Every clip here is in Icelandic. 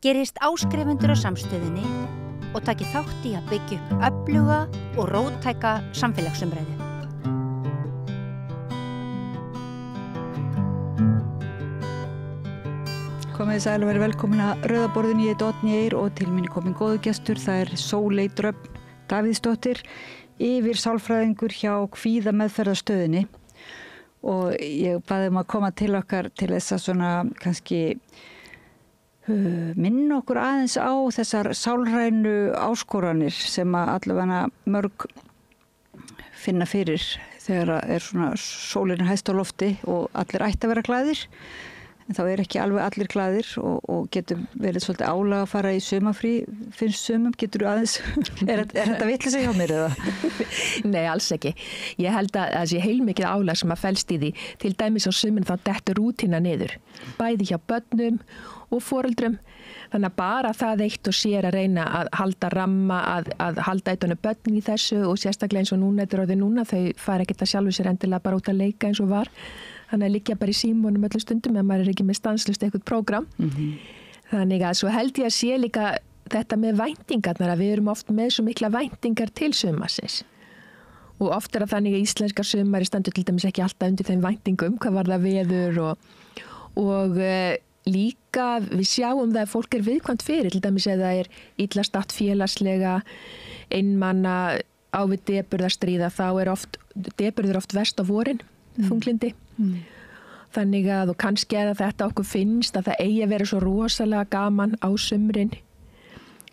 gerist áskrifendur á samstöðinni og taki þátt í að byggja upp öfluga og róttæka samfélagsumræðu. Komið sæl og verið velkomin að Rauðaborðinu, ég Oddný Eir og til mín komin góður gestur, það Sóley Dröfn Davíðsdóttir, yfir sálfræðingur hjá kvíðameðferðarstöðinni og ég baði að koma til okkar til þess að svona kannski minna okkur aðeins á þessar sálrænu áskoranir sem að allavega mörg finna fyrir þegar svona sólin hæst á lofti og allir ætti að vera glaðir. En þá ekki alveg allir glaðir og getur verið svolítið álag að fara í sumarfrí, finnst sumum, getur þú aðeins, er þetta vitleysa hjá mér eða? Nei, alls ekki. Ég held að það sé heilmikið álag sem að felst í því, til dæmis á sumin þá dettur rútína niður, bæði hjá börnum og foreldrum, þannig að bara það eitt og sér að reyna að halda ramma, að halda eitthvað börn í þessu og sérstaklega eins og núna, þetta orðið núna, þau fara ekkert að sjálfu sér endilega bara út að leika eins og var. Þannig að liggja bara í símónum öllum stundum ef maður ekki með stanslust eitthvað prógram. Þannig að svo held ég að sé líka þetta með væntingarnar, að við erum oft með svo mikla væntingar til sumarsins. Og oft það þannig að íslenskar sumari stendur til dæmis ekki alltaf undir þeim væntingum, hvað var það veður og líka við sjáum það að fólk viðkvæmt fyrir, til dæmis eða illa statt félagslega, einmanna á við depurðarstríða, þá depurður oft verst á vorin. Þunglindi. Þannig að og kannski þetta okkur finnst að það eigi að vera svo rosalega gaman á sumrin.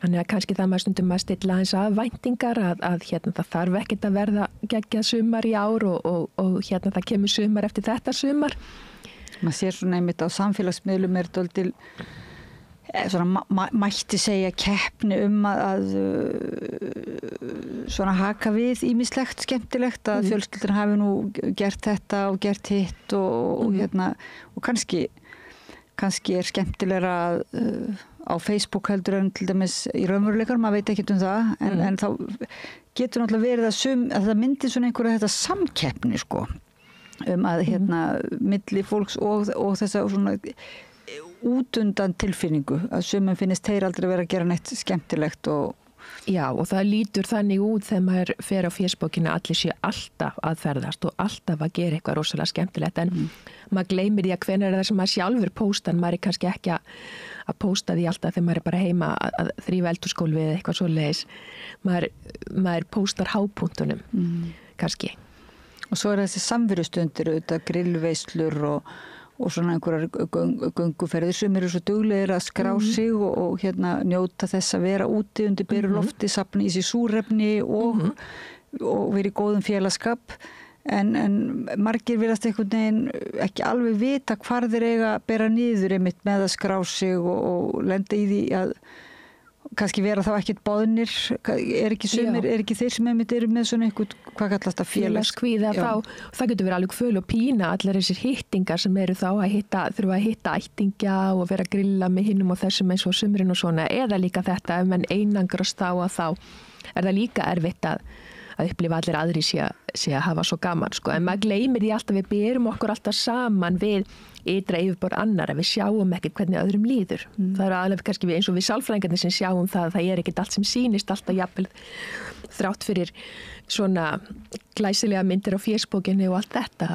Þannig að kannski það maður stundum að stilla aðeins af væntingar að það þarf ekkert að verða geggjað sumar í ár og það kemur sumar eftir þetta sumar. Maður sér svona einmitt á samfélagsmiðlum dálítil svona mætti segja keppni að svona haka við ýmislegt skemmtilegt að fjölskyldan hafi nú gert þetta og gert hitt og kannski skemmtilegra á Facebook heldur en til dæmis í raunveruleikar, maður veit ekkert það en þá getur náttúrulega verið að það myndi svona einhverja þetta samkeppni sko að milli fólks og þessa svona útundan tilfinningu að sumum finnst þeir aldrei vera að gera neitt skemmtilegt Já, og það lítur þannig út þegar maður fer á Facebookina allir sé alltaf að ferðast og alltaf að gera eitthvað rosalega skemmtilegt en maður gleymir því að hvenær það sem maður sjálfur pósta en maður kannski ekki að pósta því alltaf þegar maður bara heima að þrífa eldhúsgólfið eða eitthvað svoleiðis maður póstar hápunktunum kannski. Og svo þessi samverustundir auðvitað grillveislur og svona einhverjar gönguferðir sem eru svo duglegir að skrá sig og njóta þess að vera úti undir beru lofti, safna í sig súrefni og vera í góðum félagsskap en margir virðast einhvern veginn ekki alveg vita hvar þeir eiga að bera niður einmitt með að skrá sig og lenda í því að kannski vera þá ekkert boðnir ekki þeir sem einmitt eru með svona einhvern, hvað kallast það félagskvíða það getur verið alveg föl og pína allar þessir hittingar sem eru þá þurfa að hitta ættingja og vera að grilla með hinnum og þessum eins og sumrin og svona eða líka þetta ef mann einangrast þá það líka erfitt að upplifa allir aðri sé að hafa svo gaman sko. En maður gleymir því alltaf við berum okkur alltaf saman við ytra yfirborð annara, við sjáum ekkert hvernig öðrum líður. Það alveg kannski eins og við sálfræðingarnir sem sjáum það ekkert allt sem sýnist alltaf jafnvel þrátt fyrir svona glæsilega myndir á Facebookinu og allt þetta.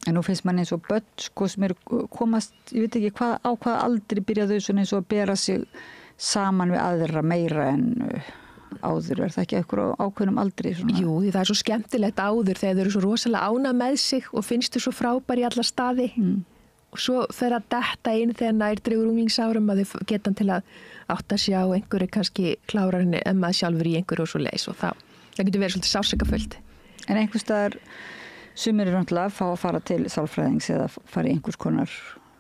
En nú finnst mann eins og börn sko sem komast, ég veit ekki á hvað aldri byrja þau svona eins og að bera sig saman við aðra meira en áður, það ekki eitthvað ákveðnum aldri svona? Jú, það svo skemmtilegt áður þegar þau eru svo rosalega ánað með sig og finnst þau svo frábær í alla staði og svo fer að detta inn þegar nær dregur unglingsárum að þau geta til að átta sig á einhverju kannski klárarinn en maður sjálfur í einhverju og svo leis og það getur verið svolítið sársaukafullt. En einhvers staðar sumir náttúrulega fá að fara til sálfræðings eða fara í einhvers konar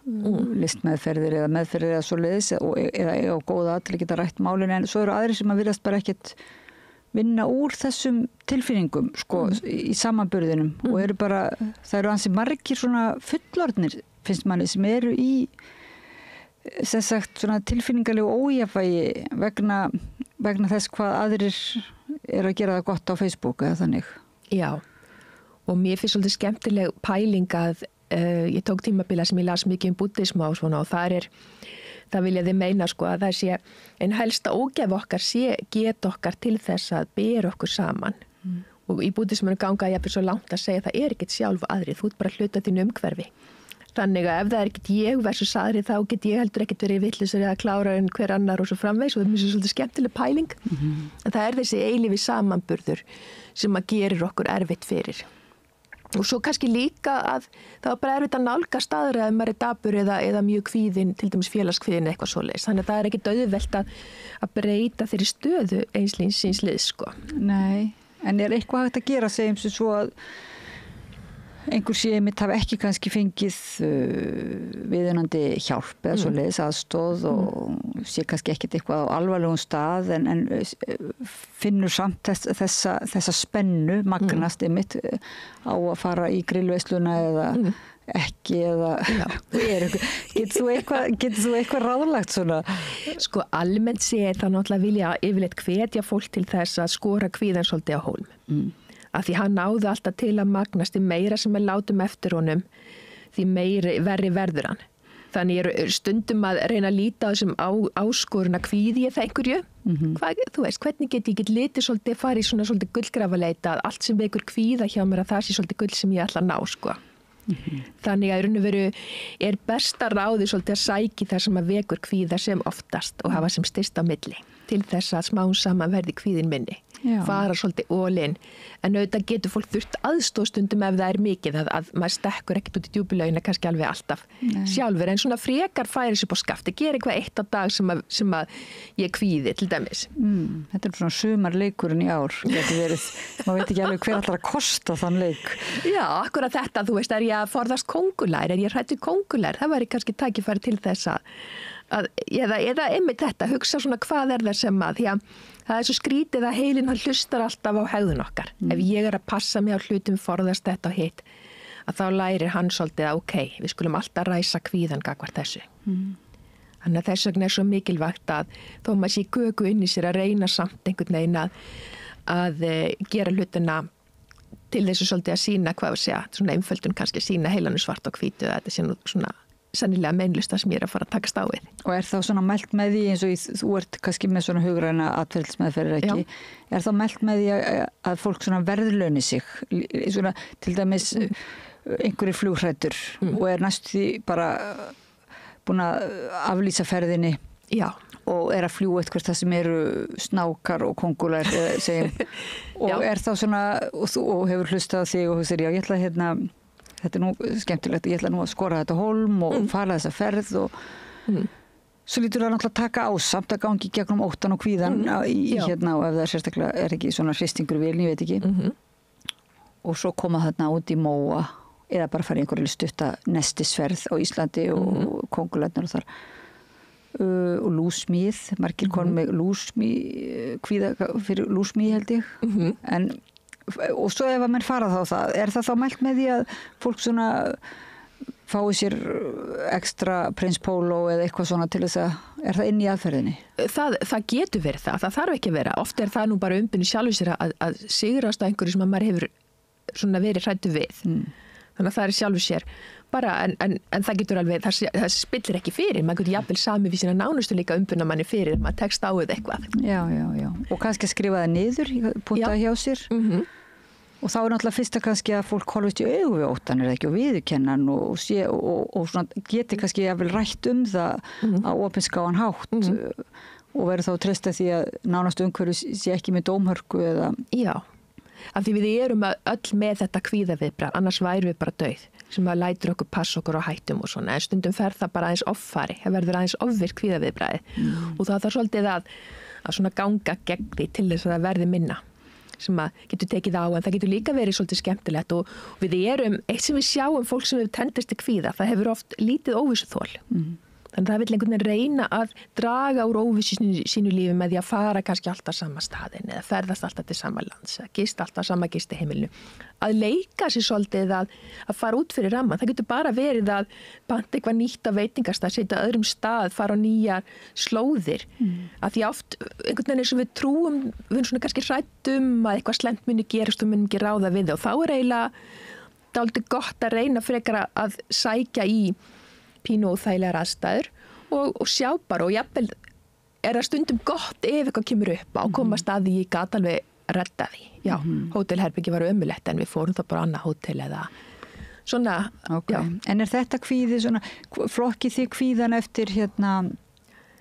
listmeðferðir eða meðferðir eða svoleiðis eða eiga á góða til að geta rætt málin en svo eru aðrir sem að virðast bara ekkert vinna úr þessum tilfinningum sko í samanburðinum og eru bara, það eru ansi margir svona fullorðnir finnst manni sem eru í sem sagt svona tilfinningalegu ójafnvægi vegna þess hvað aðrir eru að gera það gott á Facebook eða þannig. Já, og mér finnst svolítið skemmtileg pæling að ég tók tímabila sem ég las mikið buddhisma og svona og þar Það vilja þið meina sko að það sé en helsta ógæf okkar sé get okkar til þess að bera okkur saman. Og í búddismanu ganga ég svo langt að segja að það ekkert sjálf aðri, þú ert bara hluta þínu umhverfi. Þannig að ef það ekkert ég versus aðri þá get ég heldur ekkert verið vittlausari eða klára en hver annar og svo framvegis og það er mjög svolítið skemmtileg pæling. En það þessi eilífi samanburður sem að gerir okkur erfitt fyrir. Og svo kannski líka að það var bara erfitt að nálgast aðra ef maður er dapur eða mjög kvíðinn, til dæmis félagskvíðinn eitthvað svoleiðis. Þannig að það er ekkert auðvelt að breyta þeirri stöðu síns liðs sko. Nei, en er eitthvað hægt að gera segjum sem svo að einhver sé mitt hafi ekki kannski fengið viðunandi hjálp eða svoleiðis aðstoð og sé kannski ekkert eitthvað á alvarlegum stað en finnur samt þessa spennu magnast einmitt á að fara í grillveisluna eða ekki eða getur þú eitthvað ráðlagt svona? Sko almennt séð þá náttúrulega vilja yfirleitt hvetja fólk til þess að skora kvíðan svolítið á hólm. Af því hann náði alltaf til að magnast því meira sem látum eftir honum því verri verður hann. Þannig ég er stundum að reyna að líta á þessum áskoruna kvíði ég það einhverju. Þú veist, hvernig get ég litið svolítið farið í svona svolítið gullgrafaleita að allt sem vekur kvíða hjá mér að það sé svolítið gull sem ég ætla að ná sko. Þannig að í raun og veru er besta ráði svolítið að sæki það sem að vekur kvíða sem oftast og hafa sem styst á milli til þess að smá saman verði kvíðin minni. Fara svolítið all-in en auðvitað getur fólk þurft aðstóðstundum ef það er mikið að maður stekkur ekkert út í djúpulaugina kannski alveg alltaf sjálfur en svona frekar færi sér upp á skafti gera eitthvað eitt á dag sem að ég kvíði til dæmis. Þetta er svona sumarleikurinn í ár getur verið, maður veit ekki alveg hver allar að kosta þann leik. Já, akkurat þetta, þú veist, er ég að forðast kóngulær, er ég hrædd við kóngulær, það væri kannski tækifæri til þess eða einmitt þetta, hugsa svona hvað er það sem að, því að það er svo skrítið að heilinn hann hlustar alltaf á hegðun okkar. Ef ég er að passa mig á hlutum forðast þetta og hitt, að þá lærir hann svolítið að ok, við skulum alltaf ræsa kvíðan gagvart þessu. Þannig að þess vegna er svo mikilvægt að þó maður sé gögu inn í sér að reyna samt einhvern veginn að gera hlutina til þessu svolítið að sína, hvað við segja, svona einföldun kannski sína heilanum svart og hvítu, þetta sé nú svona sennilega meinlust að sem ég er að fara að takast á við. Og er þá svona mælt með því eins og þú ert kannski með svona hugræna atferlismeðferðir ekki, er þá mælt með því að fólk svona verðlauni sig, svona til dæmis einhverjir flughræddur og er næstu því bara búin að aflýsa ferðinni og er að fljúga eitthvað það sem eru snákar og kóngulær segjum og er þá svona og hefur hlustað á þig og þú segir já ég ætla hérna þetta er nú skemmtilegt, ég ætla nú að skora þetta hólm og fara þessa ferð og svo lítur það náttúrulega taka á samt að gangi gegnum óttan og kvíðan í hérna og ef það sérstaklega er ekki svona hristingur vil, ég veit ekki og svo koma þarna út í móa eða bara fara í einhverju stutta nestisferð á Íslandi og kóngulærnar og þar og lúsmíð, margir konum með kvíða fyrir lúsmíð held ég en og svo ef að menn fara það er það þá mælt með því að fólk svona fái sér ekstra Prins Pólo eða eitthvað svona til þess að er það inn í aðferðinni? Það getur verið það þarf ekki að vera, oft er það nú bara umbyrni sjálfur sér að sigrast á einhverju sem að maður hefur svona verið hræddur við þannig að það er sjálfur sér bara en það getur alveg, það spillir ekki fyrir, maður getur jafnvel sami við sína nánustu líka umbyrna manni fyrir, maður tekst á við eitthvað. Já, og kannski að skrifa það niður, punta hjá sér og þá er náttúrulega fyrsta kannski að fólk horfist í augu við óttan er ekki og viðurkennan og svona geti kannski jafnvel rætt það á opinskáan hátt og verður þá treysta því að nánastu umhverju sé ekki með dómhörku eða... Já, af því við erum öll með þetta kvíðaviðbragð, annars værum við bara dauð sem að lætur okkur passa okkur á hættum og svona, en stundum fer það bara aðeins offari, það verður aðeins ofvirk kvíðaviðbragði og það þarf svolítið að svona ganga gegn því til þess að það verði minna sem að getur tekið á, en það getur líka verið svolítið skemmtilegt og við erum, eitt sem við sjáum fólk sem hefur tendist til kvíða, það hefur oft lítið óvissuþol. Þannig að það vil einhvern veginn reyna að draga úr óvissu sínu lífi með því að fara kannski alltaf sama staðin eða ferðast alltaf til sama lands eða gista alltaf sama gistiheimilinu. Að leika sér svolítið að fara út fyrir ramman. Það getur bara verið að panta eitthvað nýtt á veitingastað, setja öðrum stað, fara á nýjar slóðir. Að því oft einhvern veginn eins og við trúum, við erum svona kannski hræddum að eitthvað slæmt muni gerast og munum ekki ráða við það og þá er eiginlega dálítið gott að reyna frekar að sækja í pínu og þægilegar aðstæður og sjá bara og jafnvel það stundum gott ef eitthvað kemur upp á komast að því ég gat alveg redda því. Já, hótelherbyggi var ömulegt en við fórum það bara annað hótel eða svona, já. En þetta kvíði svona, flokkið þið kvíðan eftir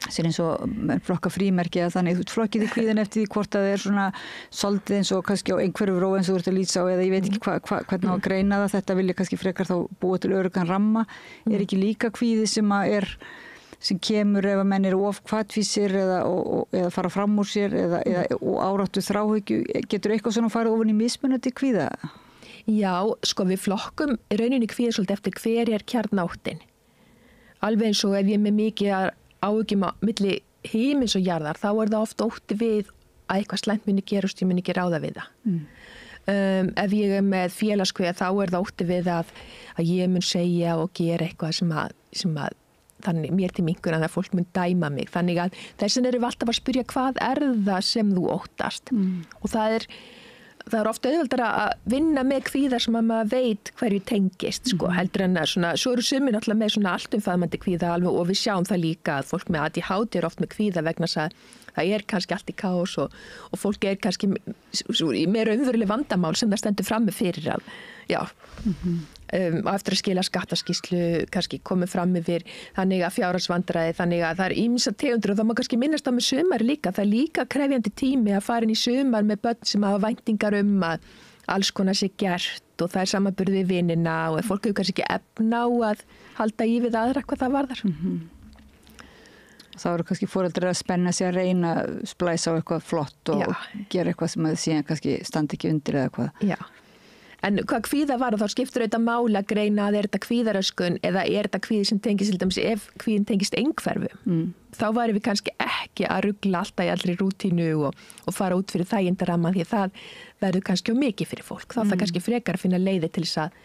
sér eins og flokka frímerki eða þannig, þú flokkið þið kvíðan eftir því hvort það svona soldið eins og kannski á einhverju ró eins og þú ert að lýsa á eða ég veit ekki hvernig á að greina það, þetta vilja kannski frekar þá búa til öruggan ramma, ekki líka kvíði sem kemur ef að menn eru of hvatvísir eða fara fram úr sér og áráttu þráhyggju, getur eitthvað svona farið ofan í mismunandi kvíða? Já, sko við flokkum rauninni kvíða svolítið eftir hver kjarnáttin. Alveg eins og ef ég er með mikið áhyggjum á milli himins og jarðar, þá það oft ótti við að eitthvað slæmt muni gerast, ég muni ekki ráða við það. Ef ég er með félagskvíða, þá það ótti við að ég mun segja og gera eitthvað sem að þannig mér til minnkun að fólk mun dæma mig. Þannig að þessin erum við alltaf að spyrja hvað það sem þú óttast. Og það er ofta auðveldara að vinna með kvíða sem að maður veit hverju tengist, sko, heldur en svona, svo eru sumir náttúrulega með svona alltumfaðmandi kvíða alveg og við sjáum það líka að fólk með ADHD oft með kvíða vegna þess að það kannski allt í kaos og fólk kannski með raunveruleg vandamál sem það stendur frammi fyrir að, já, og eftir að skila skattaskýrslu kannski komið fram yfir þannig að fjárhagsvandræði, þannig að það ýmsar tegundir og það má kannski minnast á með sumar líka, það líka krefjandi tími að fara inn í sumar með börn sem hafa væntingar að alls konar sé gert og það samanburði við vinina og fólk hefur kannski ekki efna á að halda í við aðra hvað það varðar. Þá eru kannski foreldrar að spenna sig að reyna að splæsa á eitthvað flott og gera eitthvað sem að síðan kannski standi ekki undir eða hvað. Já. En hvað kvíða var og þá skiptur þetta máli að greina að þetta kvíðaröskun eða þetta kvíði sem tengist til dæmis ef kvíðin tengist einhverfu. Þá væri við kannski ekki að rugla alltaf í allri rútínu og fara út fyrir þægindaramma því að það verður kannski mikið fyrir fólk. Þá það kannski frekar að finna leiði til þess að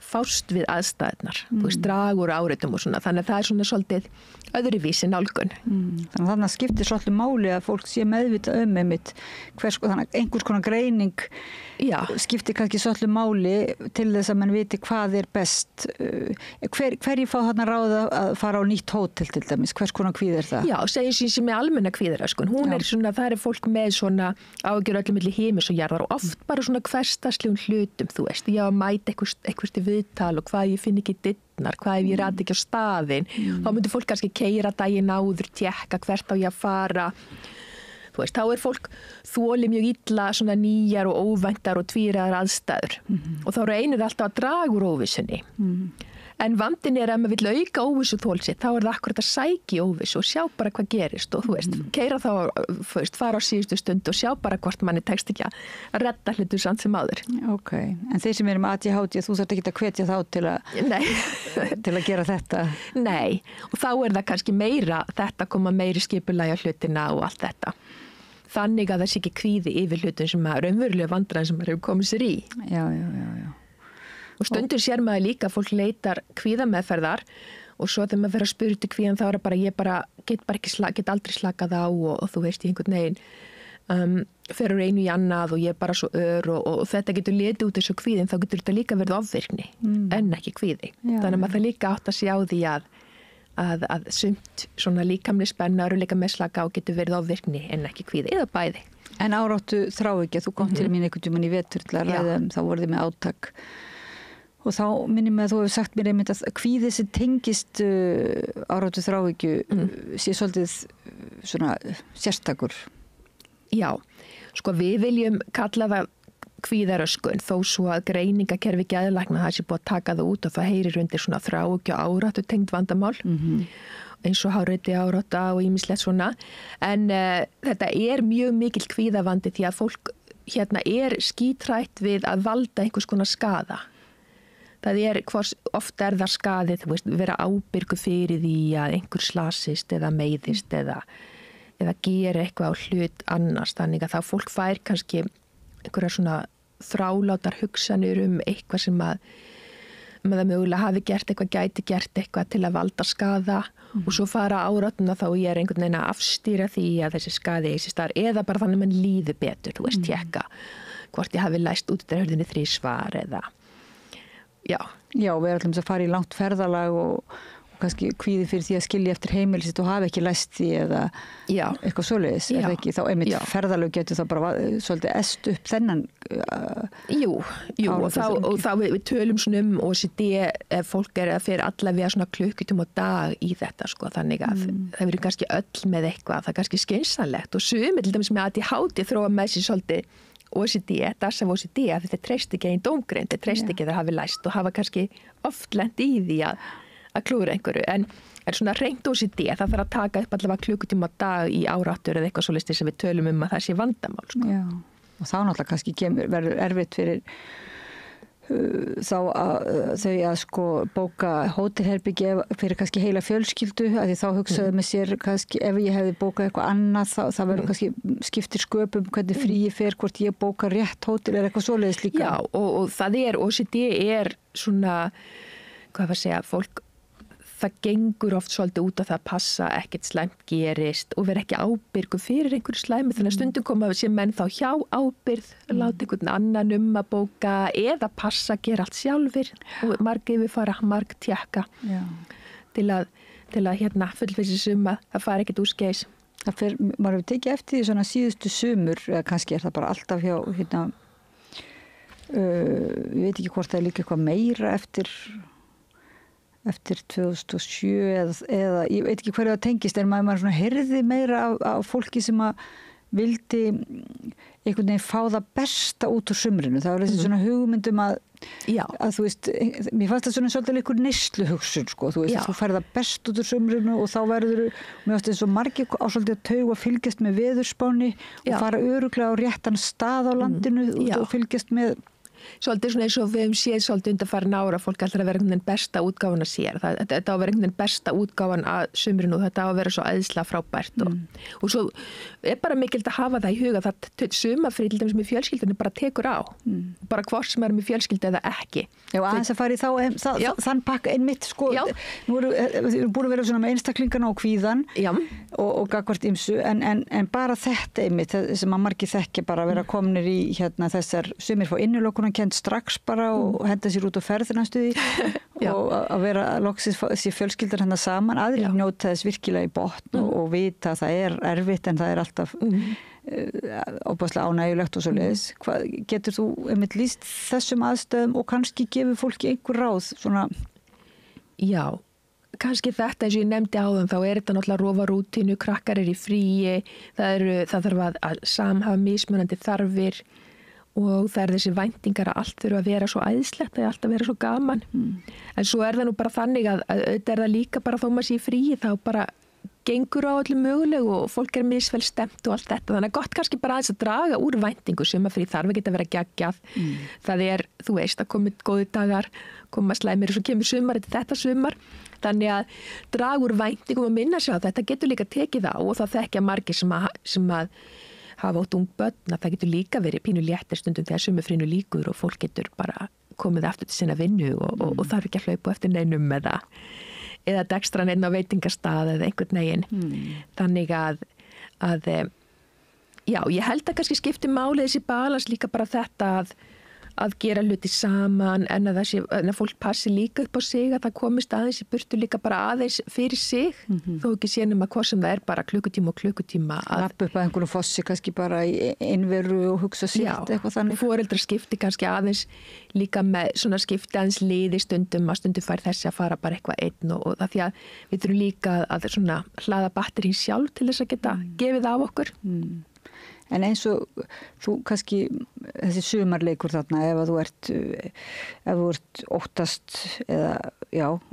fást við aðstæðnar, dragur áreitum og svona, þannig að það er svona svolítið öðruvísi nálgun. Þannig að skiptir svolítið máli að fólk sé meðvitað einmitt þannig að einhvers konar greining skiptir kannski svolítið máli til þess að mann viti hvað er best. Hverju fá þarna ráð að fara á nýtt hótel til dæmis? Hvers konar kvíði er það? Já, segjum sem er almenna kvíðaröskun. Hún er svona, það er fólk með svona áhyggjur öllum milli himins og jarðar og oft bara svona hversdagslegum hlutum, þú veist, ég á að mæta eitthvað viðtal og hvað ég finn ekki dyrnar, hvað ef ég rati ekki á staðinn, þá myndi fólk kannski keyra daginn áður, tékka hvert á ég að fara. Þú veist, þá er fólk þoli mjög illa svona nýjar og óvæntar og tvíraðar aðstæður og þá eru einir alltaf að draga úr óvissunni. En vandinn er að maður vill auka óvissu þolsitt, þá það akkurat að sækja óvissu og sjá bara hvað gerist og þú veist, keyra þá, fara á síðustu stund og sjá bara hvort manni tekst ekki að redda hlutur samt sem áður. Ok, en þeir sem eru með ADHD, þú þarft ekki að hvetja þá til að gera þetta? Nei, og þá það kannski meira, þetta koma meiri skipulægja hlutina og allt þetta. Þannig að það sé ekki kvíði yfir hlutum sem að raunverulega vandræðin sem maður hefur komið sér í. Já. Og stundur sér maður líka að fólk leitar kvíðameðferðar og svo þegar maður fer að spyrja til kvíðan þá bara ég get aldrei slakað á og þú veist ég einhvern veginn fer úr einu í annað og ég bara svo og þetta getur letið út þessu kvíðin, þá getur þetta líka verið ofvirkni en ekki kvíði. Þannig að maður það líka átt að sjá því að sumt svona líkamlega spenna eru líka með slaka á getur verið ofvirkni en ekki kvíði eða bæði. En áráttu þráhyggja, þú kom til mín einhvern tímann í vetur til að ræða þá voruð þið með átak. Og þá minnum ég að þú hefur sagt mér einmitt að kvíði sem tengist áráttu þráhyggju sé svolítið svona sérstakur. Já, sko við viljum kalla það kvíðaröskun þó svo að greiningakerfi geðlækna það sé búið að taka það út og það heyrir undir svona þráhyggju áráttu tengd vandamál eins og háreiti árátta og ýmislegt svona. En þetta er mjög mikil kvíðavandi því að fólk er skítrætt við að valda einhvers konar skaða. Það ofta það skaðið, þú veist, vera ábyrgu fyrir því að einhver slasist eða meiðist eða gera eitthvað á hlut annars. Þannig að þá fólk fær kannski einhverja svona þrálátar hugsanir eitthvað sem að maður mögulega hafi gert eitthvað, gæti gert eitthvað til að valda skaða og svo fara áratuna þá ég einhvern veginn að afstýra því að þessi skaði eigi sér staðar eða bara þannig að mann líði betur, þú veist, tékka hvort ég hafi læst út þegar hörðinni 3 svar eða Já, við ætlum að fara í langt ferðalag og kannski kvíði fyrir því að skilja eftir heimili sitt og hafa ekki læst því eða eitthvað svoleiðis, er það ekki? Þá einmitt ferðalög getur það bara svolítið est upp þennan Jú, og þá við tölum svona OCD ef fólk að fyrir allavega svona klukkutíma á dag í þetta sko, þannig að það verður kannski öll með eitthvað, það er kannski skynsamlegt og sumir til dæmis með ADHD þróa með sér svolítið OCD, DASS af OCD að þetta treyst ekki einn dómgreind, þetta treyst ekki að það hafi læst og hafa kannski oft lent í því að klúra einhverju, en svona reynt OCD, það þarf að taka upp allavega klukkutíma á dag í árattur eða eitthvað svoleiðis sem við tölum að það sé vandamál sko. Já, og þá náttúrulega kannski verður erfitt fyrir þá að þau að sko bóka hótelherbyggi fyrir kannski heila fjölskyldu, að því þá hugsaðu með sér kannski ef ég hefði bókað eitthvað annað það verður kannski skiptir sköpum hvernig fríi fer, hvort ég bóka rétt hótel er eitthvað svoleiðis líka. Já, og það OCD er svona, hvað var að segja, fólk það gengur oft svolítið út af það að passa ekkert slæmt gerist og vera ekki ábyrgur fyrir einhverju slæmi, þannig að stundum koma sem menn þá hjá ábyrgð, láta einhvern annan að bóka eða passa, gera allt sjálfur og margir við fara margtjekka til að fullvissis að það fari ekkert úrskeiðis. Maður hefur tekið eftir því svona síðustu sumur, eða kannski er það bara alltaf hjá ég veit ekki hvort það er líka eitthvað meira eftir 2007 eða ég veit ekki hverju það tengist, en maður svona heyrði meira af fólki sem að vildi einhvern veginn fá það besta út úr sumrinu. Það var þessi svona hugmyndum að þú veist, mér fannst það svona svolítið einhver neysluhugsun sko, þú veist, þú færð það best út úr sumrinu og þá verður, mér fannst þetta svo margir á svolítið að tauga að fylgjast með veðurspáni og fara örugglega á réttan stað á landinu og fylgjast með svolítið svona eins og við höfum séð svolítið undanfarin ára, fólk ætlar að vera einhvern veginn besta útgáfan að sér. Þetta á að vera einhvern veginn besta útgáfan að sumrinu og þetta á að vera svo æðislega frábært og svo er bara mikilvægt að hafa það í huga það sumarfrí til dæmis með fjölskyldunni bara tekur á, bara hvort sem er með fjölskyldu eða ekki. Já, aðeins að fara í þann pakka einmitt sko, nú erum búin að vera svona með einstaklingarna og kvíðan og gagvart ýmsu, en bara þetta einmitt sem að margir þekki bara vera komnir í þessar sumir fá innilokun kent strax bara og henda sér út á ferðina stuði og að vera loksins sér fjölskyldar henda saman, aðrir njóta þess virkilega í botn og vita að það er erfitt en það er alltaf óbærslega ánægjulegt og svoleiðis. Hvað getur þú einmitt lýst þessum aðstöðum og kannski gefur fólki einhver ráð svona? Já, kannski þetta eins og ég nefndi áðan, þá er þetta náttúrulega rofa rútínu, krakkar í fríi, það þarf að samhafa mismunandi þarfir og það þessi væntingar að allt þurfa að vera svo æðislegt, það allt að vera svo gaman. En svo er það nú bara þannig að auðvitað er það líka bara þó maður sé í fríi, þá bara gengur á öllum mögulegu og fólk er misvel stemt og allt þetta. Þannig að gott kannski bara aðeins að draga úr væntingu sem að frí þarf ekki að vera geggjað. Það er, þú veist, að koma góði dagar, koma slæmir og svo kemur sumar, þetta sumar. Þannig að draga úr væntingum og minna sig á þetta getur líka tekið á og það þekkja margir sem að hafa átt ung börn að það getur líka verið pínu léttir stundum þegar sumarfrínu líkur og fólk getur bara komið aftur til sinna vinnu og þarf ekki að hlaupa eftir neinum eða dekstra neinn á veitingastað eða einhvern veginn. Þannig að já, ég held að kannski skipti máli þessi balans líka bara þetta að gera hluti saman en að fólk passi líka upp á sig að það komist aðeins í burtu líka bara aðeins fyrir sig þó ekki sé nema hvað sem það er bara klukkutíma og klukkutíma lappa upp að einhverjum fossi kannski bara í einveru og hugsa sitt eitthvað þannig. Foreldrar skipti kannski aðeins líka með svona skipti aðeins liði stundum að stundum fær þessi að fara bara eitthvað einn og það því að við þurfum líka að svona hlaða batterín sjálf til þess að geta gefið af okkur. En eins og þú kannski þessi sumarleikur þarna ef þú ert óttast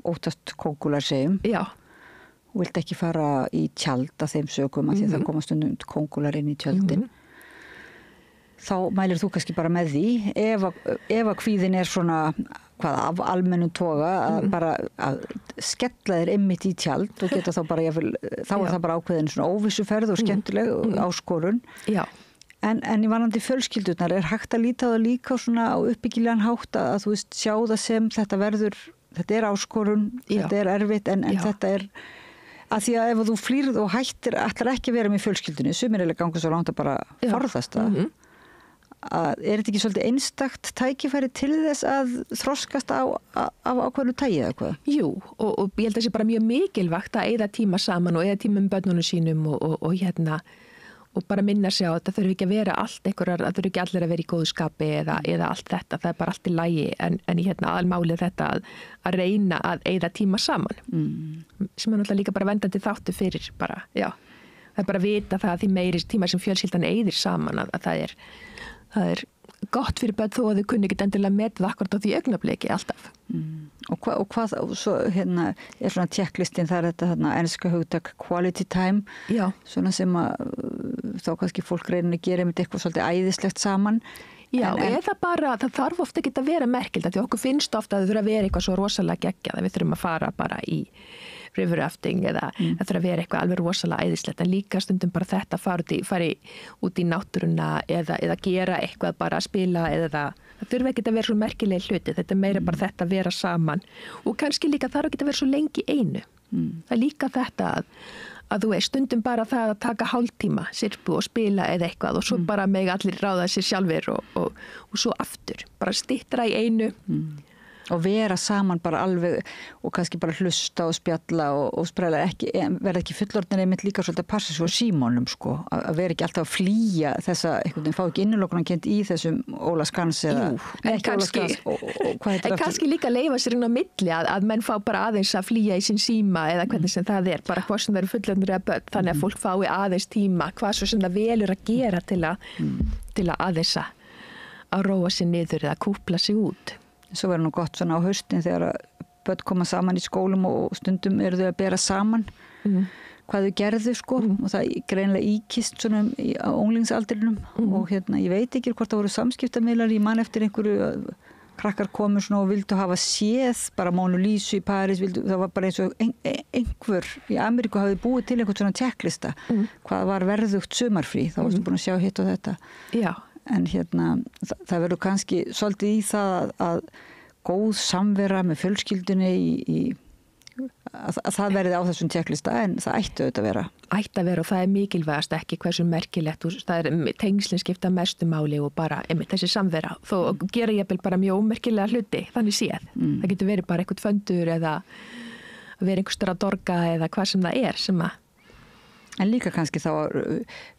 óttast kóngúlar segjum og vilt ekki fara í tjald af þeim sögum að því að það koma stundum kóngúlar inn í tjöldin þá mælir þú kannski bara með því ef að kvíðin er svona af almennum toga að bara að skella þér einmitt í tjald og geta þá bara þá er það bara ákveðin svona óvissuferð og skemmtileg áskorun. Já. En í varðandi fjölskyldurnar er hægt að líta á það líka svona á uppbyggilegan hátt að þú veist sjá það sem þetta er áskorun, þetta er erfitt en þetta er að því að ef þú flýrð og hættir ætlar ekki að vera með fjölskyldunni, sumir ganga svo langt að bara forðast það. þetta ekki svolítið einstakt tækifæri til þess að þroskast af ákveðnu tagi eða hvað? Jú, og ég held að það sé bara mjög mikilvægt að eyða tíma saman og eyða tíma með börnunum sínum og bara minna sig á þetta þurfi ekki að vera allt einhverjar, það þurfi ekki allir að vera í góðu skapi eða allt þetta, það bara allt í lagi en aðalmálið þetta að reyna að eyða tíma saman sem náttúrulega líka bara vendandi þáttu fyrir bara, það bara að vita það að því meiri tíma sem fjölskyldan eyðir saman að það er gott fyrir börn þó að þau kunni ekki endilega metið akkurat á því augnabliki alltaf. Og hvað svo er svona checklistin, það er þetta enska hugtak quality time, svona sem að þá kannski fólk reynir að gera með eitthvað svolítið æðislegt saman. Eða bara, það þarf ofta ekki að vera merkild, því okkur finnst ofta að það þurfa að vera eitthvað svo rosalega geggjað að við þurfum að fara bara í river rafting eða það þurfa að vera eitthvað alveg rosalega æðislegt, en líka stundum bara þetta fari út í náttúruna eða gera eitthvað bara að spila eða það þurfa ekki að vera svo merkileg hluti, þetta er meira bara þetta að vera saman og kannski líka þarf ekki að vera svo lengi einu. Það er líka þetta að þú veist, stundum bara það að taka hálftíma sirpu og spila eða eitthvað og svo bara meg allir ráða sér sjálfur og svo aftur, bara styttra í einu. Og vera saman bara alveg og kannski bara hlusta og spjalla og spræla verða ekki fullorðnir einmitt líka svolítið að passa svo símónum sko, að vera ekki alltaf að flýja þessa, einhvern veginn fá ekki innilokunarkennd í þessum Óla Skans eða ekki Óla Skans en kannski líka leifa sér inn á milli að menn fá bara aðeins að flýja í sinn síma eða hvernig sem það er, bara hvað sem það eru fullorðnir eða börn, þannig að fólk fái aðeins tíma, hvað svo sem það velur að gera til að aðeins að róa sér niður eða kúpla sig út. Svo verður nú gott svona á haustin þegar börn koma saman í skólum og stundum eru þau að bera saman hvað þau gerðu sko og það greinlega íkist svona á unglingsaldrinum og ég veit ekki hvort það voru samskiptamiðlar, ég man eftir einhverju krakkar komur svona og vildu hafa séð bara Mónu Lísu í París, það var bara eins og einhver í Ameríku hafði búið til einhvern svona checklista hvað var verðugt sumarfrí, þá varstu búin að sjá hitt og þetta. En það verður kannski svolítið í það að góð samvera með fjölskyldunni að það verði á þessum checklista en það ætti auðvitað að vera. Ætti að vera og það er mikilvægast ekki hversu merkilegt, það er tengslinn skipta mestu máli og bara þessi samvera þó gera ég bara mjög ómerkilega hluti, þannig séð. Það getur verið bara eitthvað föndur eða verið einhver stór að dorga eða hvað sem það er sem að En líka kannski þá að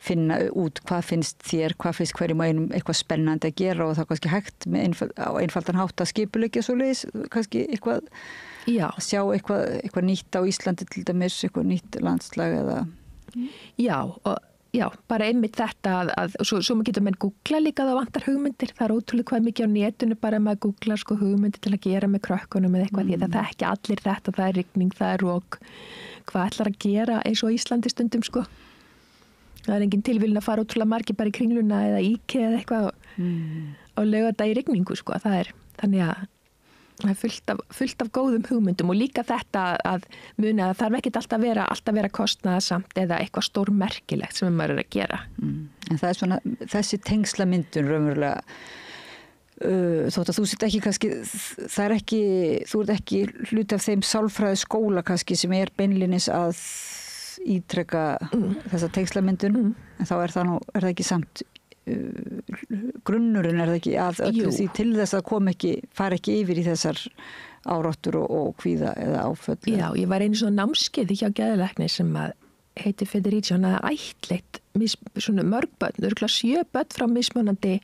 finna út hvað finnst þér, hvað finnst hverjum einum eitthvað spennandi að gera og þá kannski hægt með á einfaldan hátt að skipuleggja svoleiðis, kannski eitthvað að sjá eitthvað nýtt á Íslandi til dæmis, eitthvað nýtt landslag eða Já, bara einmitt þetta að svo maður getur menn googla líka það vantar hugmyndir, það er ótrúlega hvað mikið á netinu bara maður googla sko hugmyndir til að gera með krökkunum eða eitthvað því það er ekki allir þetta, það er rigning, það er rók, hvað ætlar að gera eins og Íslandi stundum sko. Það er engin tilvílun að fara ótrúlega margir bara í Kringluna eða IKEA eða eitthvað og lauga þetta í rigningu sko, það er þannig að það er fullt af góðum hugmyndum og líka þetta að muna að þarf ekkert alltaf vera kostnaðarsamt eða eitthvað stórmerkilegt sem maður er að gera. En það er svona þessi tengslamyndun raunverulega þótt að þú sitt ekki kannski það er ekki, þú ert ekki hluti af þeim sálfræði skóla kannski sem er beinlinis að ítreka þessa tengslamyndun en þá er það ekki samt grunnurinn er það ekki að öllu því til þess að fara ekki yfir í þessar áráttur og kvíða eða áföll. Já, ég var einu svona námskeiði hjá geðlækni sem að heiti Federici, hann hafði ættleitt svona mörg börn, örugglega 7 börn frá mismunandi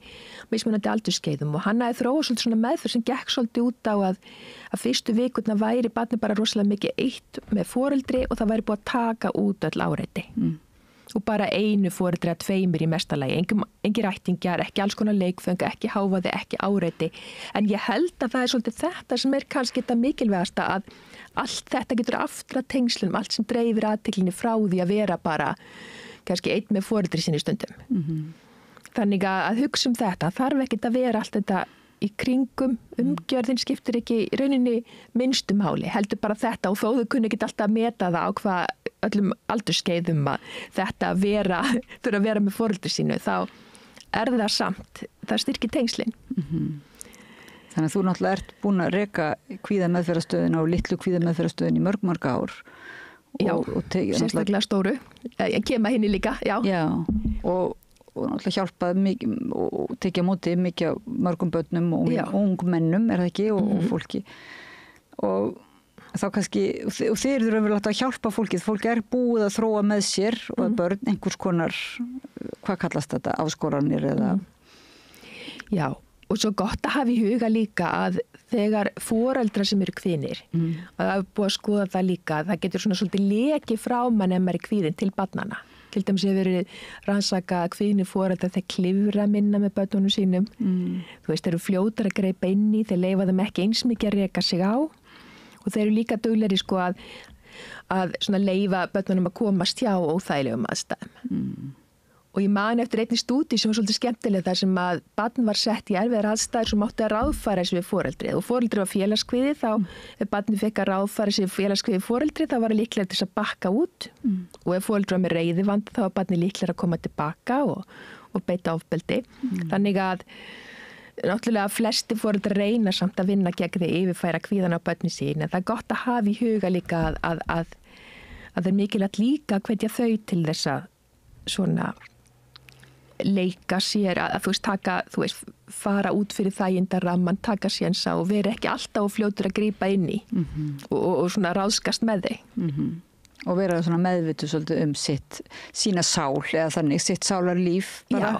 aldurskeiðum og hann hafði þróað svolítið svona meðferð sem gekk svolítið út á að fyrstu vikurna væri barnið bara rosalega mikið eitt með foreldri og það væri búið að taka út öll áreiti. Og bara einu foreldri að 2 í mestalagi, engin rættingjar, ekki alls konar leikföng, ekki hávaði, ekki áreiti. En ég held að það er svolítið þetta sem er kannski þetta mikilvægasta að allt þetta getur aftra tengslunum, allt sem dreifir athyglinni frá því að vera bara kannski einn með foreldri sinni stundum. Þannig að hugsa þetta, þarf ekki að vera allt þetta í kringum, umgjörðin skiptir ekki í rauninni minnstu máli, heldur bara þetta og þó þau kunni ekki alltaf að meta það á hvað öllum aldurskeiðum að þetta þurfa að vera með foreldri sínu, þá er það samt, það styrkir tengslin. Þannig að þú náttúrulega ert búin að reka kvíðameðferðarstöðina og litlu kvíðameðferðarstöðin í mörg ár. Já, sérstaklega stóru, ég kema henni líka, já. Já, náttúrulega hjálpað mikið og tekið á móti mikið af mörgum börnum og ungmennum, það ekki, og fólki. Og þá kannski, og þeir eru raunverulega að hjálpa fólkið. Fólk búið að þróa með sér og börn einhvers konar, hvað kallast þetta, áskoranir eða... Já, og svo gott að hafa í huga líka að þegar foreldrar sem eru kvinir, að það er búið að skoða það líka, það getur svona svolítið lekið frá mann ef maður er kvíðin til barnanna. Til dæmis hefur verið rannsakað að kvíðinir foreldrar þeir klifra minna með börnunum sínum. Þú veist, þeir eru fljótar að greipa inn í, þeir leyfa þeim ekki eins mikið að reka sig á. Og þeir eru líka duglegri sko að svona leyfa börnunum að komast hjá óþægilegum aðstæðum. Og ég man eftir einni stúdíu sem var svolítið skemmtileg þar sem að barn var sett í erfiðar aðstæður sem átti að ráðfæra sig við foreldrið. Og foreldrið var félagskviði, þá ef barnið fekk að ráðfæra sig við félagskviði foreldrið, þá var það líklega til þess að bakka út. Og ef foreldrið var með reiðivanda, þá var barnið líklega að koma tilbaka og beita ofbeldi. Þannig að náttúrulega flesti foreldrar reyna samt að vinna gegn því yfirfæra kvíðan á börnin sín, en það er gott að hafa í huga líka að það er mikilvægt líka að hvetja þau til þess að svona leika sér, að þú veist, fara út fyrir þægindaramman, taka sénsa og vera ekki alltaf og fljótur að grípa inn í og svona ráðskast með þeim. Og vera svona meðvitu svolítið sína sál eða þannig, sitt sálarlíf bara.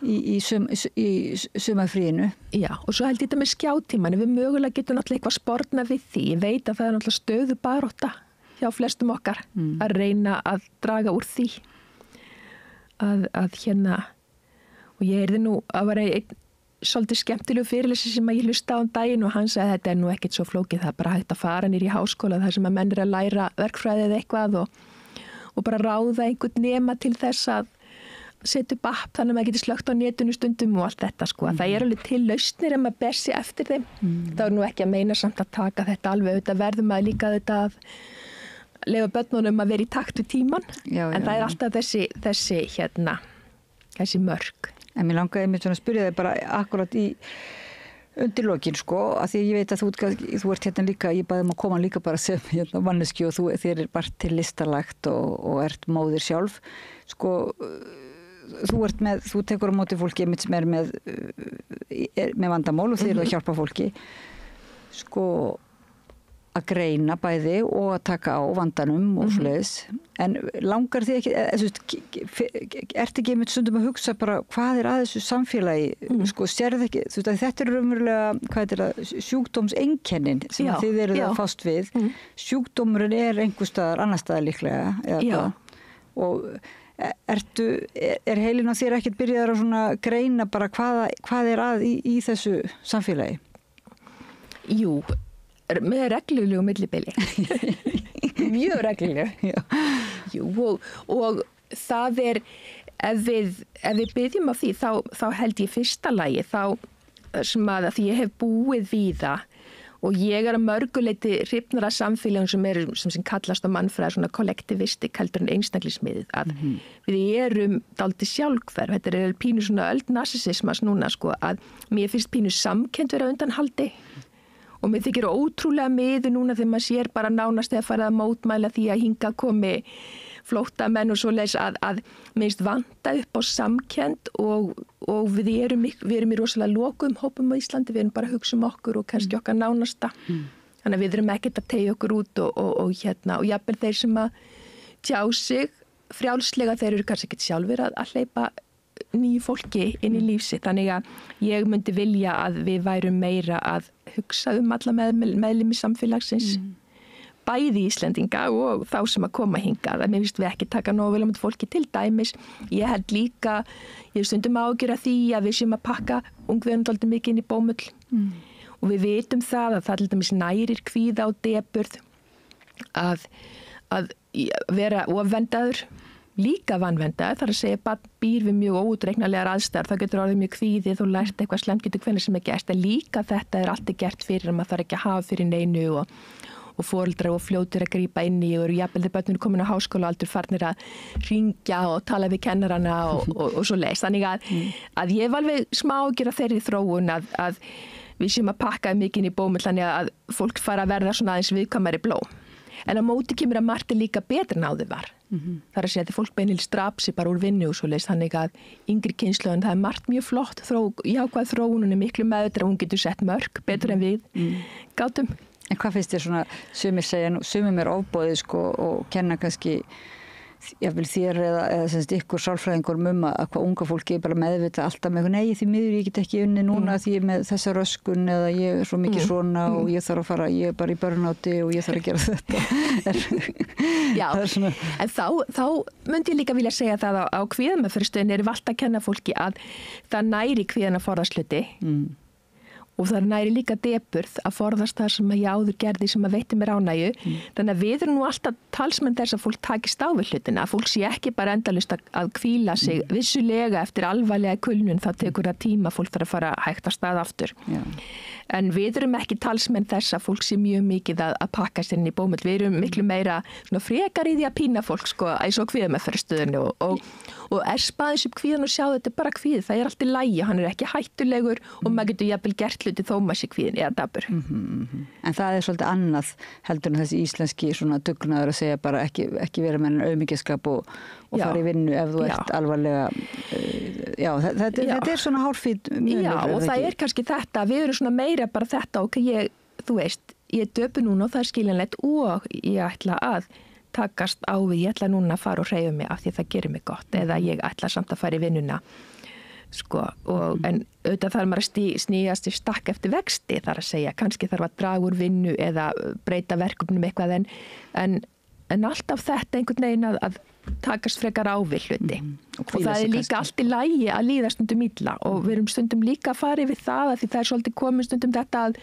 Í sumarfríinu. Já, og svo held ég þetta með skjátíman. Við mögulega getum náttúrulega eitthvað sporna við því. Ég veit að það er náttúrulega stöðu barátta hjá flestum okkar að reyna að draga úr því. Að hérna, og ég heyrði nú að vera einn svolítið skemmtilegu fyrirlessi sem að ég hlusta á daginn og hann sagði að þetta er nú ekkert svo flókið, það er bara hægt að fara niður í háskóla þar sem að menn að læra verkfræði eða eitthvað og bara ráða einhvern nema til þess að setja upp app þannig að maður getur slögt á netinu stundum og allt þetta sko. Það er alveg til lausnir ef maður ber sig eftir þeim. Það er nú ekki að meina samt að taka þetta alveg, þetta verður maður líka þetta að leyfa börnunum að vera í takt við tíman. En það er alltaf þessi mörk. En mér langaði mér svona að spyrja þig bara akkurat í undirlokin sko, að því ég veit að þú ert hérna líka, ég baði að koma líka bara sem hérna manneski og þér bara til listalagt og ert móðir sjálf sko. Þú tekur á móti fólki sem er með vandamál og þið eru að hjálpa fólki sko að greina bæði og að taka á vandanum og svoleiðis. En langar þið ekki, ertu ekki einmitt stundum að hugsa bara hvað er að þessu samfélagi, sko, sérðu ekki, þú veist að þetta eru raunverulega, hvað er það, sjúkdómseinkennin sem þið eruð að fást við. Sjúkdómurinn er einhvers staðar, annars staðar líklega, eða hvað. Og er heilin á þér ekkert byrjaðar að svona greina bara hvað er að í þessu samfélagi? Jú, með reglulegu millibili. Mjög reglulegu. Jú, og það er, ef við byrjum á því, þá held ég fyrsta lagi, þá sem að því ég hef búið víða og ég er að mörguleiti hrifnar að samfélagum sem kallast á mannfræði svona kollektivistik heldur en einstaklismiðið, að við erum dálítið sjálfhverf. Þetta er pínu svona öldnarsisismas núna sko, að mér finnst pínu samkennd vera undanhaldi. Og mér þykir ótrúlega miður núna þegar maður sér bara nánast eða farið að mótmæla því að hinga komi flóttamenn og svoleiðis að minnst vanta upp á samkennd og við erum í rosalega lokuðum hópum á Íslandi, við erum bara að hugsa okkur og kannski okkar nánasta. Þannig að við erum ekkert að teygja okkur út og jafnvel þeir sem að tjá sig frjálslega, þeir eru kannski ekkert sjálfur að hleypa nýju fólki inn í lífsitt. Þannig að ég myndi vilja að við værum meira að hugsa alla meðlimi samfélagsins, bæði Íslendinga og þá sem að koma hingað. Mér finnst við ekki taka nógu vel á móti fólki til dæmis. Ég held líka, ég hef stundum ágjur af því að við séum að pakka ungviðunum dálítið mikið inn í bómull. Og við vitum það að það til dæmis nærir kvíða og depurð að vera ofvendaður, líka vanvendaður, þar að segja barn býr við mjög óútreiknanlegar aðstæður, það getur orðið mjög kvíðið og lært eitthvað slemt getur hvenær sem er gert, en líka þetta er alltaf gert fyrir að maður þarf ekki að hafa fyrir neinu og foreldrar og fljótir að grípa inn í og eru jafnvel þegar börnum komin á háskólaaldur farnir að hringja og tala við kennarana og svo leist. Þannig að ég var alveg smá að gera þeirri þróun að við séum að pakka mikið inn í bómull þannig að fólk fara að verða svona aðeins viðkvæmari blóm. En á móti kemur að margt líka betur en áður var. Það að segja að fólk beinilst drap sig bara úr vinnu og svoleiðis, þannig að yngri kynslóðin, það margt mjög flott jákvæð þróun, hún miklu meðvitað, hún getur sett mörk betur en við gátum. En hvað finnst þér svona, sumir segja, sumir mér ofboðið sko og kenna kannski jafnvel þér eða semst ykkur sálfræðingur að hvað unga fólki bara meðvita alltaf með nei því miður ég get ekki unni núna því ég er með þessa röskun eða ég er svo mikið svona og ég þarf að fara, ég er bara í börnáti og ég þarf að gera þetta. Já, svona... en þá myndi ég líka vilja segja það á kvíðameðferðarstöðinni erum við alltaf að kenna fólki að það næri kvíðana forðasluti og það næri líka depurð að forðast það sem ég áður gerði sem að veitti mér ánægju. Þannig að við erum nú alltaf talsmenn þess að fólk takist á við hlutina, að fólk sé ekki bara endalaust að hvíla sig vissulega eftir alvarlega kulnun, þá tekur það tíma, fólk þarf að fara hægt að stað aftur. Já. En við erum ekki talsmenn þess að fólk sé mjög mikið að pakka sér inn í bómull. Við erum miklu meira frekar í því að pína fólk sko, eins og kvíðameðferðarstöðinni og spaðins upp kvíðan og sjá þetta er bara kvíð, það er allt í lagi, hann er ekki hættulegur og maður getur jafnvel gert hluti þó maður sé kvíðin eða dabur. En það er svolítið annað heldur en þessi íslenski svona dugnaður að segja bara ekki vera með auðmyggiskap og fara í vinnu ef þú ert alvarlega þetta er svona hárfínt munur. Já, og það er kannski þetta, við erum svona meira bara þetta og þú veist, ég er döpur núna og það er skiljanlegt og ég ætla að takast á við, ég ætla núna að fara og hreyfa mig af því að það gerir mig gott eða ég ætla samt að fara í vinnuna sko, en auðvitað þarf maður að sníast í stakk eftir vexti þar að segja, kannski þarf að draga úr vinnu eða breyta verkefnum eitthvað en alltaf þetta einhvern veginn að takast frekar á við hluti og það er líka allt í lagi að líða stundum illa og við erum stundum líka að fara yfir það að því það er svolítið komin stundum þetta að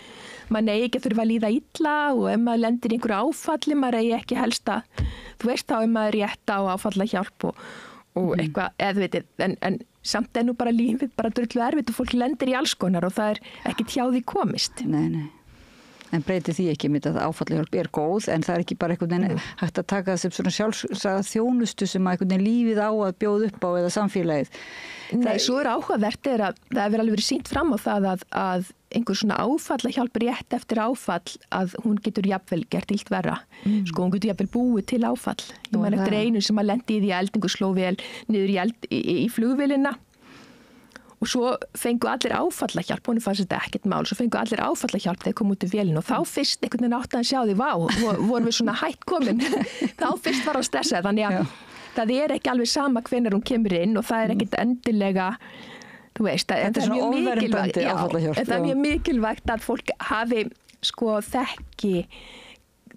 maður eigi ekki að þurfa að líða illa og ef maður lendir í einhverju áfalli maður eigi ekki helst að þú veist þá ef maður rétt á áfalla hjálp og eitthvað eða veitir en samt er nú bara lífið bara drullu erfitt og fólk lendir í alls konar og það er ekki hjá því komist. Nei. En breytir því ekki með að áfallahjálp er góð en það er ekki bara einhvern veginn hægt að taka það sem svona sjálfsagða þjónustu sem að einhvern veginn lífið á að bjóða upp á eða samfélagið. Nei, svo er áhugavert að það hefur alveg verið sýnt fram á það að einhver svona áfallahjálp rétt eftir áfall að hún getur jafnvel gert illt verra. Sko hún getur jafnvel búið til áfall. Ég man eftir einu sem að lendi í því að eldingu sló vel niður í flugvélina. Og svo fengu allir áfallahjálp, hún fannst þetta ekkert mál, svo fengu allir áfallahjálp þegar kom út í vélinu og þá fyrst einhvern veginn átti að sjá því, vorum við svona hætt komin, þá fyrst var hann stressað, þannig að það er ekki alveg sama hvenær hún kemur inn og það er ekkert endilega, þú veist, þetta er mjög mikilvægt, það er mjög mikilvægt að fólk hafi sko þekki,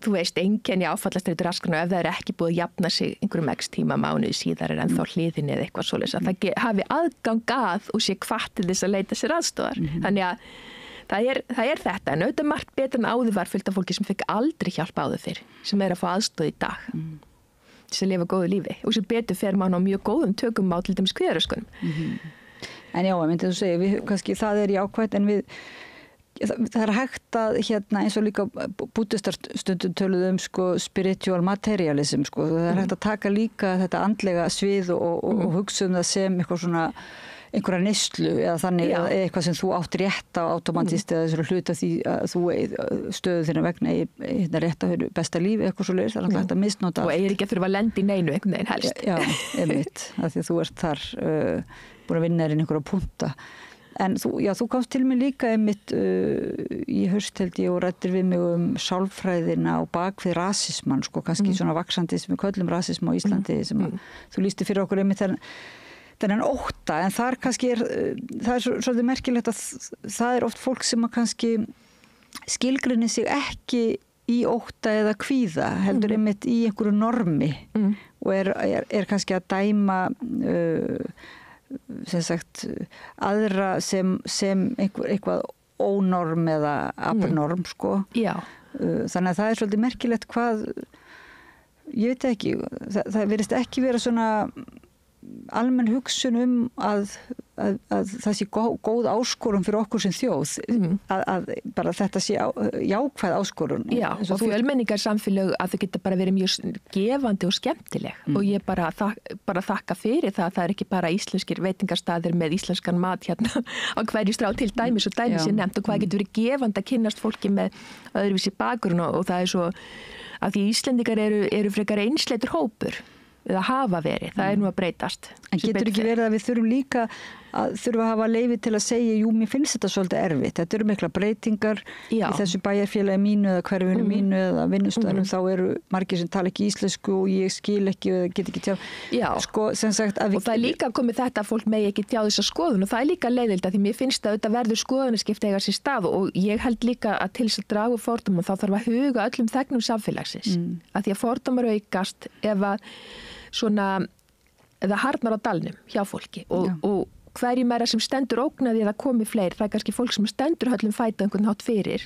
þú veist, einkenni áfallastreitur raskana og ef það er ekki búið að jafna sig einhverjum x tíma mánuði síðar en þá hliðinni eða eitthvað svoleiðis að það hafi aðgang að og sé hvart til þess að leita sér aðstoðar. Þannig að það er þetta en auðvitað margt betur en áður var fullt af fólki sem fekk aldrei hjálp áður fyrr sem er að fá aðstoð í dag til að lifa góðu lífi og sem betur fer mann á mjög góðum tökum á til dæmis kvíðaröskunum. En já, myndið þú segja, kannski það er jákvætt en það er hægt að eins og líka búddistar stundum töluðu sko spiritual materialism sko, það er hægt að taka líka þetta andlega svið og hugsa það sem eitthvað svona einhverja neyslu eða þannig eða eitthvað sem þú átt rétt á automatist eða þessari hluta því að þú stöðu þína vegna rétt á besta lífi eitthvað svo leiðis, það er alltaf hægt að misnota og eigir ekki að þurfa að lenda í neinu einhvern veginn helst. Já, einmitt, af því að þú ert þar búin að vinna inn einhverja punta. En þú komst til mig líka einmitt í haust held ég og ræddir við mig sálfræðina og bakvið rasismann, sko, kannski svona vaxandi sem við köllum rasism á Íslandi sem þú lýsti fyrir okkur einmitt þennan ótta, en þar kannski það er svolítið merkilegt að það er oft fólk sem að kannski skilgreinir sig ekki í ótta eða kvíða, heldur einmitt í einhverju normi og er kannski að dæma sem sagt aðra sem eitthvað ónorm eða abnorm sko. Já. Þannig að það er svolítið merkilegt hvað ég veit ekki, það virðist ekki vera svona almenn hugsun að það sé góð áskorun fyrir okkur sem þjóð að bara þetta sé jákvæð áskorun. Já, og fjölmenningarsamfélög að þau geta bara verið mjög gefandi og skemmtileg og ég bara þakka fyrir það að það ekki bara íslenskir veitingastaðir með íslenskan mat hérna á hverju strá til dæmis og dæmis er nefnt og hvað getur verið gefandi að kynnast fólki með öðruvísi bakgrunn og það svo að því Íslendingar eru frekar einsleitur hópur eða hafa verið, það nú að breytast. En getur ekki verið að við þurfum líka að hafa leyfi til að segja jú, mér finnst þetta svolítið erfitt. Þetta eru mikla breytingar í þessu bæjarfélagi mínu eða hverfinu mínu eða vinnustöðunum þá eru margir sem tala ekki íslensku og ég skil ekki og get ekki tjá. Sko, sem sagt að og það líka komið þetta að fólk megi ekki tjá þessa skoðun og það líka leiðild að því mér finnst að þetta verður skoðanaskipti eiga sér stað og ég held líka að til þess að draga úr fordómum þá þarf að huga öllum þegnum samfélagsins. Að því að fordómar aukast ef að svona, eða harnar á dalnum hjá fólki og hverjum sem stendur ógnaði eða komi fleiri, það kannski fólk sem stendur höllum fæta einhvern hátt fyrir.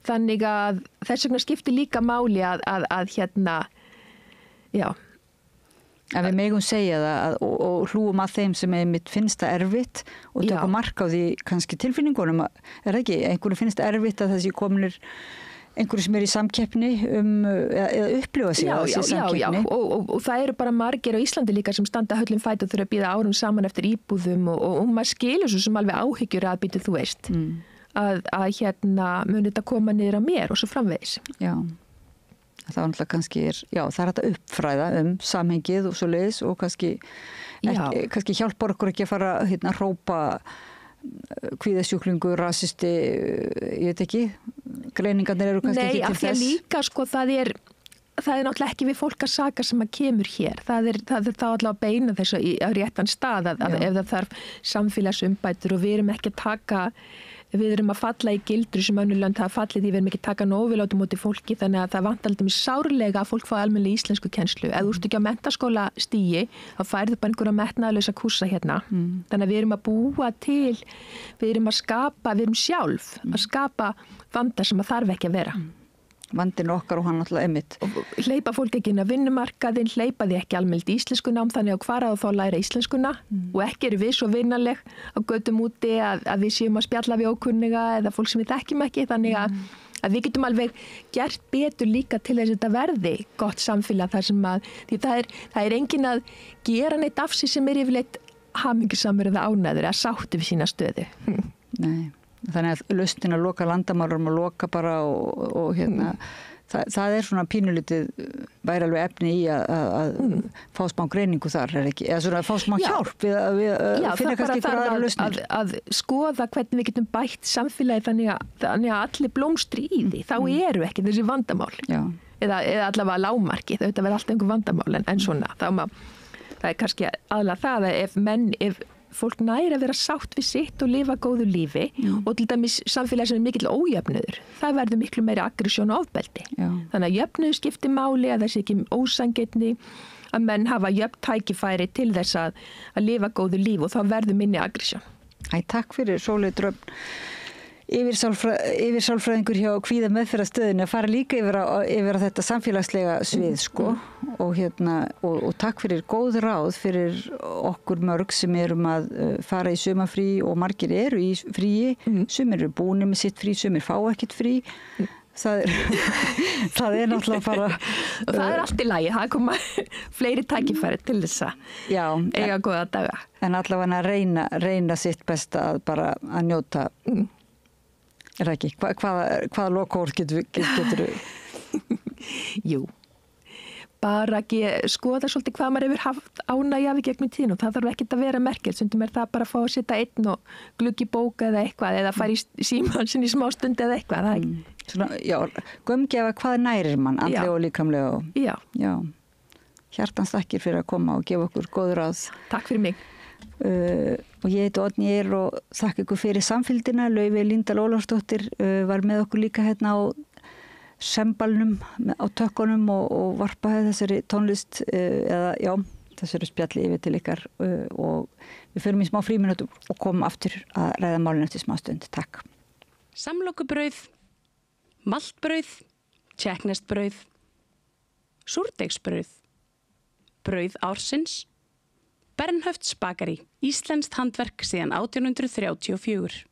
Þannig að þess vegna skiptir líka máli að hérna, að við megum segja það og hlúum að þeim sem einmitt finnst það erfitt og tökum mark á því kannski tilfinningunum, það ekki, einhverju finnst erfitt að þessi kominir einhverju sem í samkeppni eða upplifa sig á þessi samkeppni. Og það eru bara margir á Íslandi líka sem standa höllum fæti og þurfa að bíða árum saman eftir íbúðum og maður skilur svo sem alveg áhyggjur að býta þú veist að hérna muni þetta koma niður á mér og svo framvegis. Já, það var náttúrulega kannski það er hægt að uppfræða samhengið og svo leiðis og kannski hjálpar okkur ekki að fara hérna að hrópa kvíðasjúklingur, rasisti, ég veit ekki, greiningarnir eru kannski ekki til þess. Nei, af því að líka sko það er náttúrulega ekki við fólk að saka sem að kemur hér. Það er þá allavega að beina þessu á réttan stað að ef það þarf samfélagsumbætur og við erum ekki að taka, við erum að falla í gildru sem önnur lönd hafa fallið því við erum ekki að taka nógu vel á móti fólki þannig að það vantar alltaf mjög sárlega að fólk fá almennilega íslensku kennslu. Ef þú ert ekki á menntaskóla stigi þá færðu bara einhverja metnaðarlausa kúrsa hérna. Þannig að við erum að búa til, við erum að skapa, við erum sjálf að skapa vanda sem að þarf ekki að vera. Vandinn okkar og hann alltaf einmitt. Og hleypa fólk ekki inn á vinnumarkaðinn, hleypa því ekki almennt íslenskunám þannig að hvar að þá læra íslenskuna og ekki eru við svo vinnaleg á götum úti að við séum að spjalla við ókunniga eða fólk sem við þekkjum ekki þannig að við getum alveg gert betur líka til þess að þetta verði gott samfélag þar sem að því það er engin að gera neitt af sig sem yfirleitt hamingjusamur eða ánæður að sáttu við sína stöðu. Nei. Þannig að lausnin að loka landamærum og loka bara og hérna það er svona pínulítið væri alveg efni í að fá smá greiningu þar ekki, eða svona fá smá hjálp við finna kannski ykkur aðra lausnir. Að skoða hvernig við getum bætt samfélagi þannig að allir blómstri í því, þá eru ekki þessi vandamál eða allavega lágmarki, þetta verður alltaf einhver vandamál en svona, það er kannski aðalega það að ef fólk næri að vera sátt við sitt og lifa góðu lífi og til dæmis samfélagi sem er mikill ójöfnuður, það verður miklu meiri aggresjón og ofbeldi. Þannig að jöfnuður skiptir máli að þessi ekki ósanngirni að menn hafa jöfn tækifæri til þess að lifa góðu líf og þá verður minni aggresjón. Takk fyrir Sóley Dröfn yfirsálfræðingur hjá kvíða meðferðarstöðinni að fara líka yfir á þetta samfélagslega svið sko og takk fyrir góð ráð fyrir okkur mörg sem erum að fara í sumarfrí og margir eru í fríi, sumir eru búnir með sitt frí, sumir fá ekkert frí. Það er náttúrulega bara og það er allt í lagi, það koma fleiri tækifæri til þess að eiga góða daga. En allavega að reyna sitt besta að bara að njóta er það ekki? Hvaða lokaorð getur Jú, bara skoða svolítið hvað maður hefur haft ánægja við gegnum tíðin og það þarf ekkert að vera merkilegt, stundum er það bara að fá að setja einn og gluggi bóka eða eitthvað eða fara í símann sinni í smástund eða eitthvað. Svona, gömgefa hvað nærir mann, andlega og líkamlega. Já. Hjartans þakkir fyrir að koma og gefa okkur góð ráð. Takk fyrir mig. Og ég heiti Oddný og þakka ykkur fyrir samfylgdina. Laufey Líndal Ólafsdóttir var með okkur líka hérna á sembalnum á tökkunum og varpaði þessari tónlist þessari spjalli yfir til ykkar og við förum í smá fríminútum og komum aftur að ræða málin eftir smá stund. Takk. Samlokubrauð, maltbrauð, tékkneskt brauð, súrdeigsbrauð, brauð ársins, Bernhöfts bakari, íslenskt handverk síðan 1834.